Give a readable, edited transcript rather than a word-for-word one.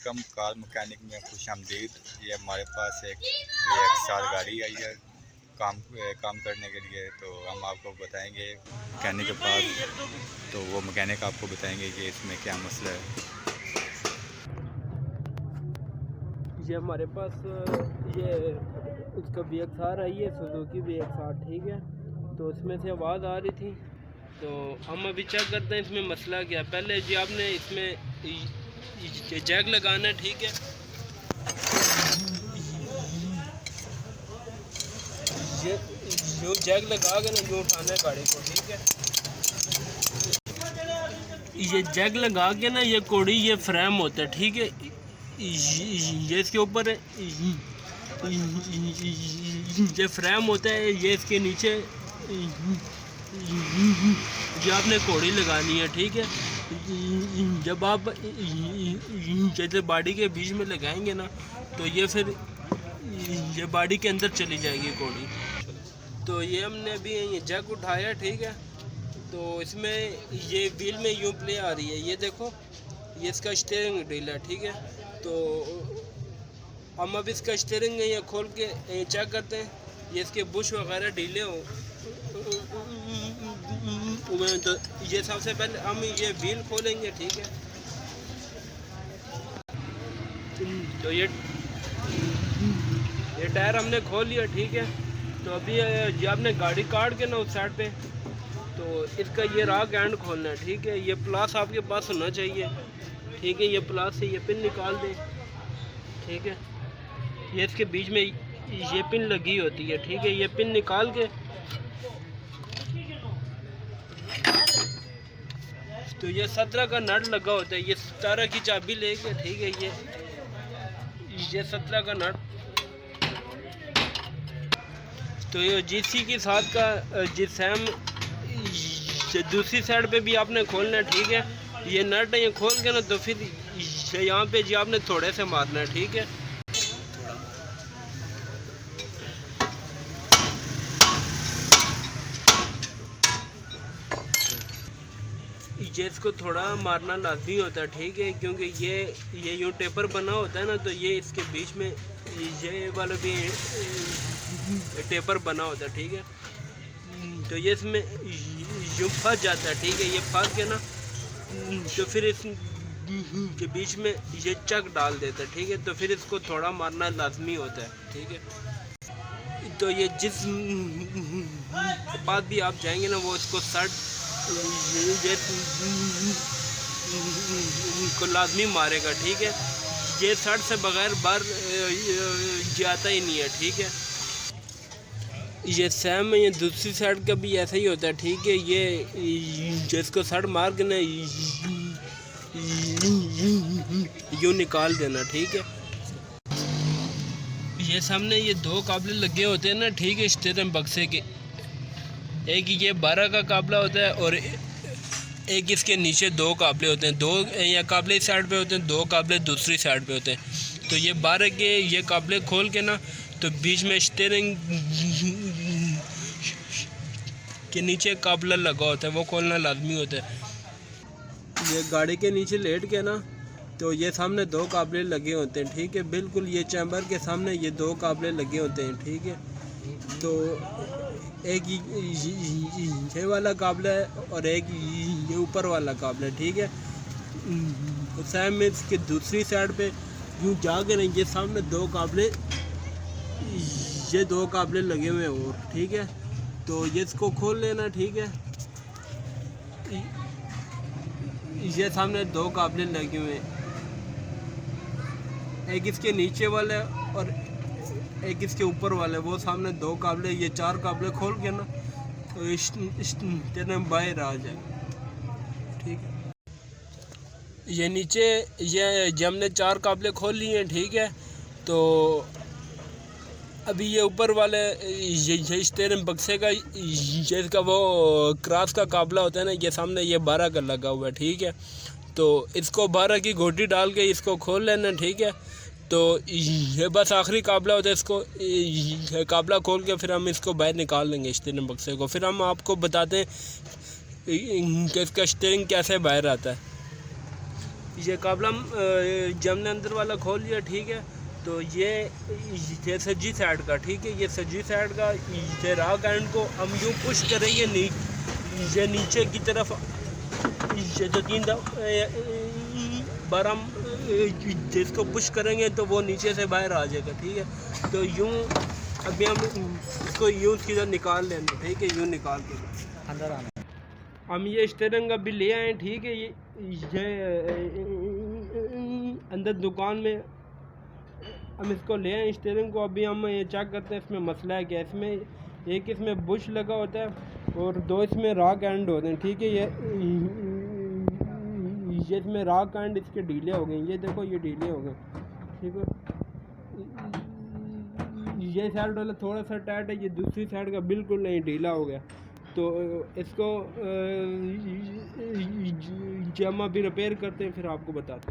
अस्सलामुअलैकुम। Car mechanic में खुश आमदीद। ये हमारे पास एक EX-R गाड़ी आई है काम करने के लिए, तो हम आपको बताएंगे मकैनिक के पास, तो वो मकैनिक आपको बताएंगे कि इसमें क्या मसला है। ये हमारे पास ये उसका VX-R आई है, सुजुकी VX-R, ठीक है। तो इसमें से आवाज़ आ रही थी, तो हम अभी चेक करते हैं इसमें मसला क्या है। पहले जी आपने इसमें जैक लगाना है, ठीक है। ये यूँ जैक लगा के ना यूँ उठाना है गाड़ी को, ठीक है। ये जैक लगा के ना ये कोड़ी ये फ्रेम होता है, ठीक है। ये इसके ऊपर ये फ्रेम होता है, ये इसके नीचे ये आपने कोड़ी लगानी है, ठीक है। जब आप जैसे बॉडी के बीच में लगाएंगे ना, तो ये फिर ये बॉडी के अंदर चली जाएगी कोड़ी। तो ये हमने अभी ये जैक उठाया, ठीक है। तो इसमें ये व्हील में यूँ प्ले आ रही है, ये देखो, ये इसका स्टीयरिंग डील है, ठीक है। तो हम अब इसका स्टीयरिंग ये खोल के चेक करते हैं, ये इसके बुश वगैरह ढीले हो। तो ये सबसे पहले हम ये व्हील खोलेंगे, ठीक है। तो ये टायर हमने खोल लिया, ठीक है। तो अभी ये आपने गाड़ी काट के ना उस साइड पे, तो इसका ये राग एंड खोलना है, ठीक है। ये प्लास आपके पास होना चाहिए, ठीक है। ये प्लास से ये पिन निकाल दें, ठीक है। ये इसके बीच में ये पिन लगी होती है, ठीक है। ये पिन निकाल के तो ये 17 का नट लगा होता है, ये 17 की चाबी लेके, ठीक है। ये 17 का नट, तो ये GC के साथ का जिसम दूसरी साइड पे भी आपने खोलना है, ठीक है। ये नट ये खोल के ना, तो फिर यहाँ पे जी आपने थोड़े से मारना है, ठीक है। ये इसको थोड़ा मारना लाजमी होता है, ठीक है, क्योंकि ये यूँ टेपर बना होता है ना, तो ये इसके बीच में ये वाला भी टेपर बना होता है, ठीक है। तो ये इसमें यूँ फंस जाता है, ठीक है। ये फंस के ना, तो फिर इस के बीच में ये चक डाल देता है, ठीक है। तो फिर इसको थोड़ा मारना लाजमी होता है, ठीक है। तो ये जिस बात भी आप जाएंगे ना, वो इसको सर्ट को लाजमी मारेगा, ठीक है। ये सर्ट से बगैर बार जाता ही नहीं है, ठीक है। ये सेम में ये दूसरी साइड का भी ऐसा ही होता है, ठीक है। ये जिसको सर्ट मार के ना यूँ निकाल देना, ठीक है। ये सामने ये दो काबले लगे होते हैं ना, ठीक है, स्टीयरिंग बक्से के। एक ये 12 का काबला होता है और एक इसके नीचे दो काबले होते हैं। दो या काबले इस साइड पे होते हैं, दो काबले दूसरी साइड पे होते हैं। तो ये 12 के ये काबले खोल के ना, तो बीच में स्टीयरिंग के नीचे काबला लगा होता है, वो खोलना लाजमी होता है। ये गाड़ी के नीचे लेट के ना, तो ये सामने दो काबले लगे होते हैं, ठीक है। बिल्कुल ये चैम्बर के सामने ये दो काबले लगे होते हैं, ठीक है। तो एक ये वाला काबला है और एक ये ऊपर वाला काबला है, ठीक है। सेम में इसके दूसरी साइड पे यूँ जाके नहीं, ये सामने दो काबले, ये दो काबले लगे हुए हैं और, ठीक है। तो ये इसको खोल लेना, ठीक है। ये सामने दो काबले लगे हुए हैं, एक इसके नीचे वाला है और एक इसके ऊपर वाले, वो सामने दो काबले, ये 4 काबले खोल के ना, तो तेरे बाहर आ जाए, ठीक है। ये नीचे ये हमने 4 काबले खोल लिए हैं, ठीक है। तो अभी ये ऊपर वाले ये स्टीयरिंग बक्से का ये इसका वो क्रॉस का काबला होता है ना, ये सामने ये 12 का लगा हुआ है, ठीक है। तो इसको 12 की घोटी डाल के इसको खोल लेना, ठीक है। तो ये बस आखिरी काबला होता है, इसको ये काबला खोल के फिर हम इसको बाहर निकाल लेंगे स्टीयरिंग बक्से को। फिर हम आपको बताते हैं कि इसका स्टीयरिंग कैसे बाहर आता है। ये काबला जब हमने अंदर वाला खोल लिया, ठीक है। तो ये सज्जी साइड का, ठीक है, ये सज्जी साइड का ये राक एंड को हम यूँ पुश करेंगे ये नीचे की तरफ, ये जो 3 बार हम जिसको पुश करेंगे तो वो नीचे से बाहर आ जाएगा, ठीक है। तो यूँ अभी हम इसको यूँ सीधा निकाल लेंगे, ठीक है, यूँ निकाल के अंदर आना। हम ये स्टीयरिंग अभी ले आए, ठीक है। ये अंदर दुकान में हम इसको ले आए स्टीयरिंग को। अभी हम ये चेक करते हैं इसमें मसला है क्या। इसमें एक इसमें बुश लगा होता है और 2 इसमें रॉक एंड होते हैं, ठीक है। ये इसमें रॉक एंड इसके ढीले हो गए, ये देखो ये ढीले हो गए, ठीक है। ये साइड वाला थोड़ा सा टाइट है, ये दूसरी साइड का बिल्कुल नहीं ढीला हो गया। तो इसको जब हम अभी रिपेयर करते हैं फिर आपको बताते हैं।